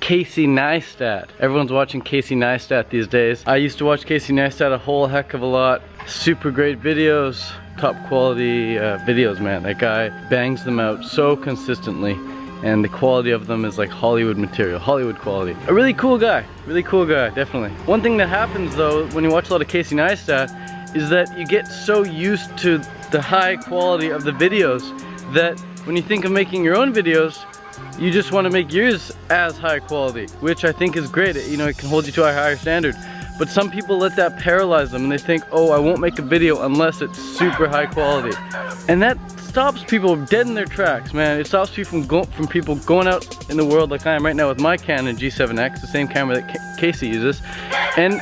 Casey Neistat. Everyone's watching Casey Neistat these days. I used to watch Casey Neistat a whole heck of a lot. Super great videos, top quality videos, man. That guy bangs them out so consistently, and the quality of them is like Hollywood material, Hollywood quality. A really cool guy, definitely. One thing that happens though when you watch a lot of Casey Neistat is that you get so used to the high quality of the videos that when you think of making your own videos, you just want to make yours as high quality, which I think is great. You know, it can hold you to a higher standard. But some people let that paralyze them and they think, oh, I won't make a video unless it's super high quality. And that stops people dead in their tracks, man. It stops people from people going out in the world like I am right now with my Canon G7X, the same camera that Casey uses, and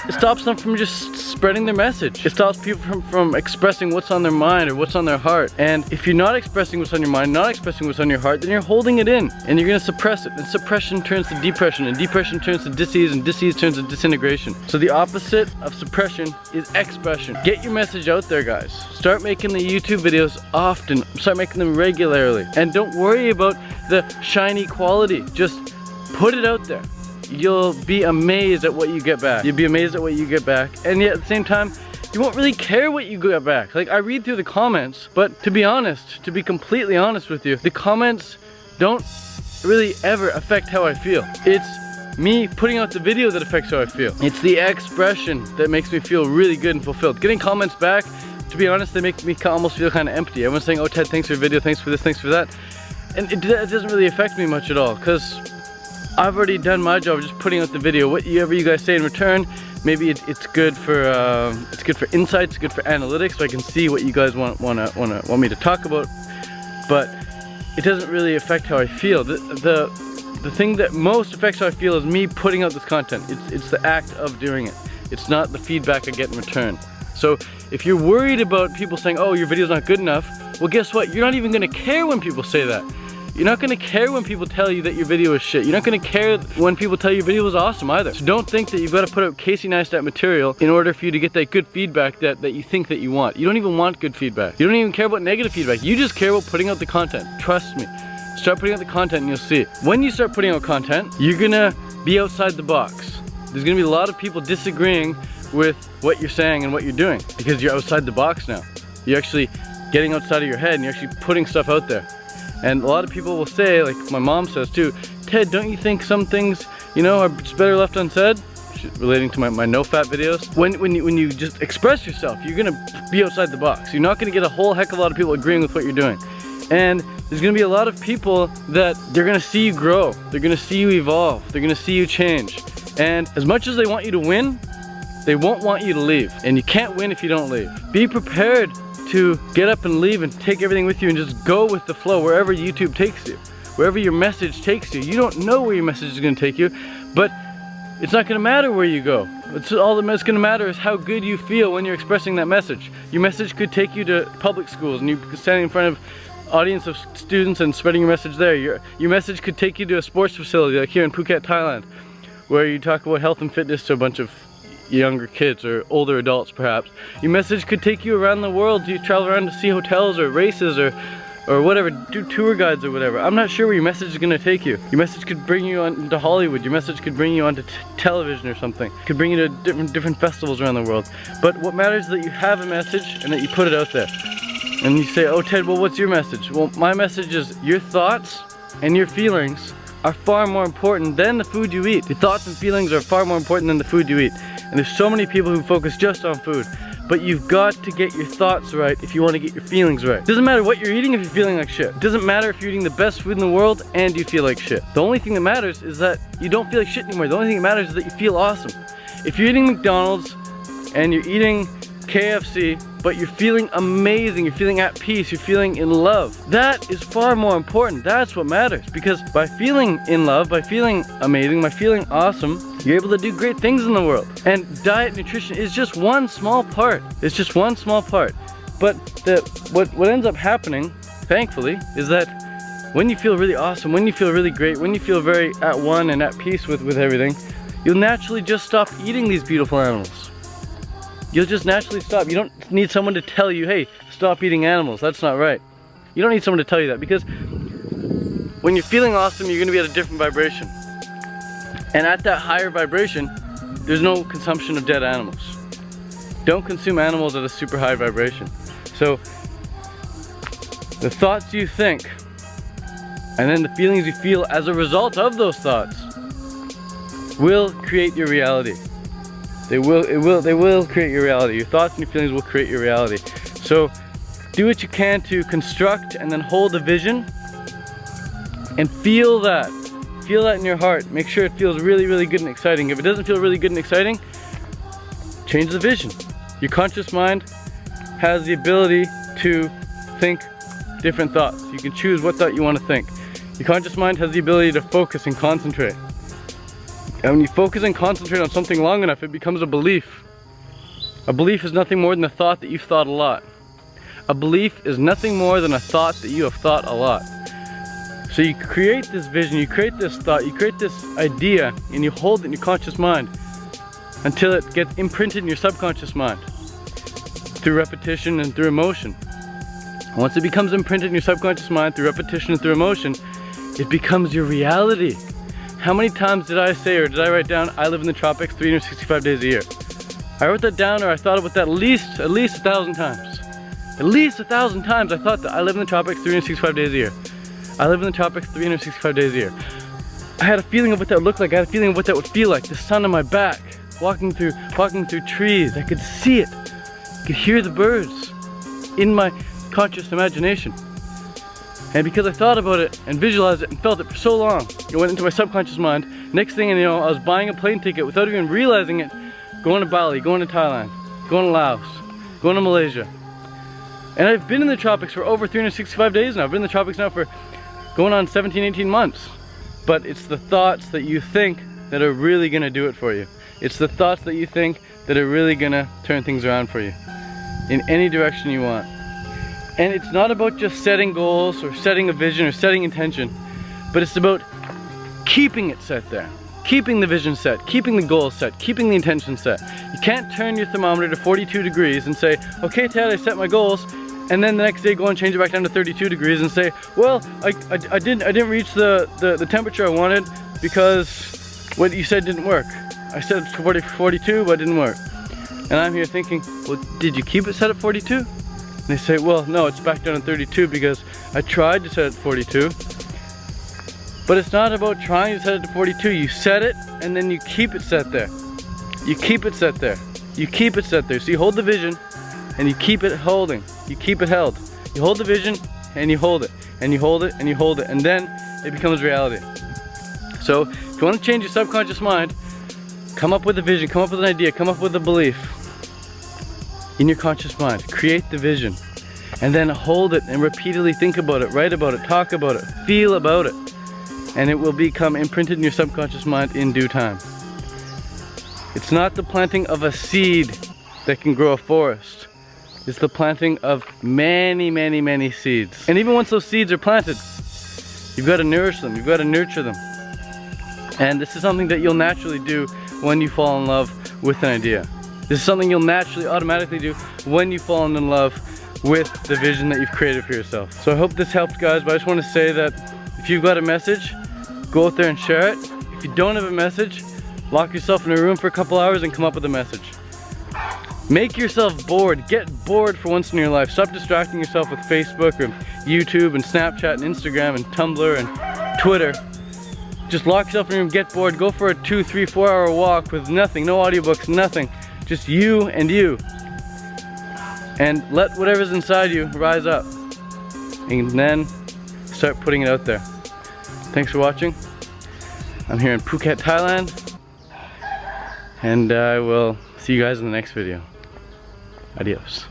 it stops them from just spreading their message. It stops people from expressing what's on their mind or what's on their heart. And if you're not expressing what's on your mind, not expressing what's on your heart, then you're holding it in and you're gonna suppress it. And suppression turns to depression, and depression turns to disease, and disease turns to disintegration. So the opposite of suppression is expression. Get your message out there, guys. Start making the YouTube videos often. Start making them regularly. And don't worry about the shiny quality. Just put it out there. You'll be amazed at what you get back. You'll be amazed at what you get back. And yet at the same time, you won't really care what you get back. Like, I read through the comments, but to be honest, to be completely honest with you, the comments don't really ever affect how I feel. It's me putting out the video that affects how I feel. It's the expression that makes me feel really good and fulfilled. Getting comments back, to be honest, they make me almost feel kind of empty. Everyone's saying, oh Ted, thanks for your video, thanks for this, thanks for that. And it doesn't really affect me much at all, because I've already done my job of just putting out the video. Whatever you guys say in return, maybe it's good for insights, it's good for analytics, so I can see what you guys want me to talk about. But it doesn't really affect how I feel. The thing that most affects how I feel is me putting out this content. It's the act of doing it. It's not the feedback I get in return. So if you're worried about people saying, oh, your video's not good enough, well, guess what? You're not even gonna care when people say that. You're not gonna care when people tell you that your video is shit. You're not gonna care when people tell you your video was awesome either. So don't think that you've gotta put out Casey Neistat material in order for you to get that good feedback that you think that you want. You don't even want good feedback. You don't even care about negative feedback. You just care about putting out the content. Trust me. Start putting out the content and you'll see. When you start putting out content, you're gonna be outside the box. There's gonna be a lot of people disagreeing with what you're saying and what you're doing because you're outside the box now. You're actually getting outside of your head and you're actually putting stuff out there. And a lot of people will say, like my mom says too, Ted, don't you think some things, you know, are better left unsaid? Relating to my no-fat videos. When you just express yourself, you're gonna be outside the box. You're not gonna get a whole heck of a lot of people agreeing with what you're doing. And there's gonna be a lot of people that they're gonna see you grow. They're gonna see you evolve. They're gonna see you change. And as much as they want you to win, they won't want you to leave. And you can't win if you don't leave. Be prepared to get up and leave and take everything with you and just go with the flow wherever YouTube takes you, wherever your message takes you. You don't know where your message is going to take you, but it's not going to matter where you go. All that's going to matter is how good you feel when you're expressing that message. Your message could take you to public schools and you're standing in front of audience of students and spreading your message there. Your message could take you to a sports facility like here in Phuket, Thailand, where you talk about health and fitness to a bunch of younger kids or older adults perhaps. Your message could take you around the world. You travel around to see hotels or races or whatever, do tour guides or whatever. I'm not sure where your message is gonna take you. Your message could bring you into Hollywood. Your message could bring you onto television or something. It could bring you to different festivals around the world. But what matters is that you have a message and that you put it out there. And you say, oh Ted, well what's your message? Well, my message is your thoughts and your feelings are far more important than the food you eat. Your thoughts and feelings are far more important than the food you eat. And there's so many people who focus just on food. But you've got to get your thoughts right if you want to get your feelings right. It doesn't matter what you're eating if you're feeling like shit. It doesn't matter if you're eating the best food in the world and you feel like shit. The only thing that matters is that you don't feel like shit anymore. The only thing that matters is that you feel awesome. If you're eating McDonald's and you're eating KFC, but you're feeling amazing, you're feeling at peace, you're feeling in love, that is far more important. That's what matters. Because by feeling in love, by feeling amazing, by feeling awesome, you're able to do great things in the world. And diet, nutrition is just one small part. It's just one small part. But what ends up happening, thankfully, is that when you feel really awesome, when you feel really great, when you feel very at one and at peace with everything, you'll naturally just stop eating these beautiful animals. You'll just naturally stop. You don't need someone to tell you, hey, stop eating animals. That's not right. You don't need someone to tell you that, because when you're feeling awesome, you're gonna be at a different vibration. And at that higher vibration, there's no consumption of dead animals. Don't consume animals at a super high vibration. So the thoughts you think, and then the feelings you feel as a result of those thoughts, will create your reality. They will create your reality. Your thoughts and your feelings will create your reality. So do what you can to construct and then hold a vision and feel that. Feel that in your heart. Make sure it feels really, really good and exciting. If it doesn't feel really good and exciting, change the vision. Your conscious mind has the ability to think different thoughts. You can choose what thought you want to think. Your conscious mind has the ability to focus and concentrate. And when you focus and concentrate on something long enough, it becomes a belief. A belief is nothing more than a thought that you've thought a lot. A belief is nothing more than a thought that you have thought a lot. So you create this vision, you create this thought, you create this idea, and you hold it in your conscious mind until it gets imprinted in your subconscious mind through repetition and through emotion. Once it becomes imprinted in your subconscious mind through repetition and through emotion, it becomes your reality. How many times did I say, or did I write down, I live in the tropics 365 days a year? I wrote that down, or I thought about that at least 1,000 times. At least 1,000 times I thought that I live in the tropics 365 days a year. I live in the tropics 365 days a year. I had a feeling of what that would look like. I had a feeling of what that would feel like. The sun on my back, walking through trees. I could see it. I could hear the birds in my conscious imagination. And because I thought about it and visualized it and felt it for so long, it went into my subconscious mind. Next thing you know, I was buying a plane ticket without even realizing it, going to Bali, going to Thailand, going to Laos, going to Malaysia. And I've been in the tropics for over 365 days now. I've been in the tropics now for going on 17, 18 months. But it's the thoughts that you think that are really gonna do it for you. It's the thoughts that you think that are really gonna turn things around for you in any direction you want. And it's not about just setting goals or setting a vision or setting intention, but it's about keeping it set there. Keeping the vision set, keeping the goal set, keeping the intention set. You can't turn your thermometer to 42 degrees and say, okay Ted, I set my goals, and then the next day go and change it back down to 32 degrees and say, well, I didn't reach the temperature I wanted because what you said didn't work. I set it to 42, but it didn't work. And I'm here thinking, well, did you keep it set at 42? And they say, well, no, it's back down to 32 because I tried to set it at 42. But it's not about trying to set it to 42. You set it and then you keep it set there. You keep it set there. You keep it set there. So you hold the vision and you keep it holding. You keep it held. You hold the vision and you hold it. And you hold it and you hold it. And then it becomes reality. So if you want to change your subconscious mind, come up with a vision, come up with an idea, come up with a belief in your conscious mind. Create the vision. And then hold it and repeatedly think about it, write about it, talk about it, feel about it. And it will become imprinted in your subconscious mind in due time. It's not the planting of a seed that can grow a forest. It's the planting of many, many, many seeds. And even once those seeds are planted, you've got to nourish them, you've got to nurture them. And this is something that you'll naturally do when you fall in love with an idea. This is something you'll naturally, automatically do when you fall in love with the vision that you've created for yourself. So I hope this helped, guys, but I just want to say that if you've got a message, go out there and share it. If you don't have a message, lock yourself in a room for a couple hours and come up with a message. Make yourself bored. Get bored for once in your life. Stop distracting yourself with Facebook or YouTube and Snapchat and Instagram and Tumblr and Twitter. Just lock yourself in a room, get bored, go for a 2, 3, 4 hour walk with nothing, no audiobooks, nothing. Just you and you. And let whatever's inside you rise up. And then start putting it out there. Thanks for watching. I'm here in Phuket, Thailand. And I will see you guys in the next video. Adios.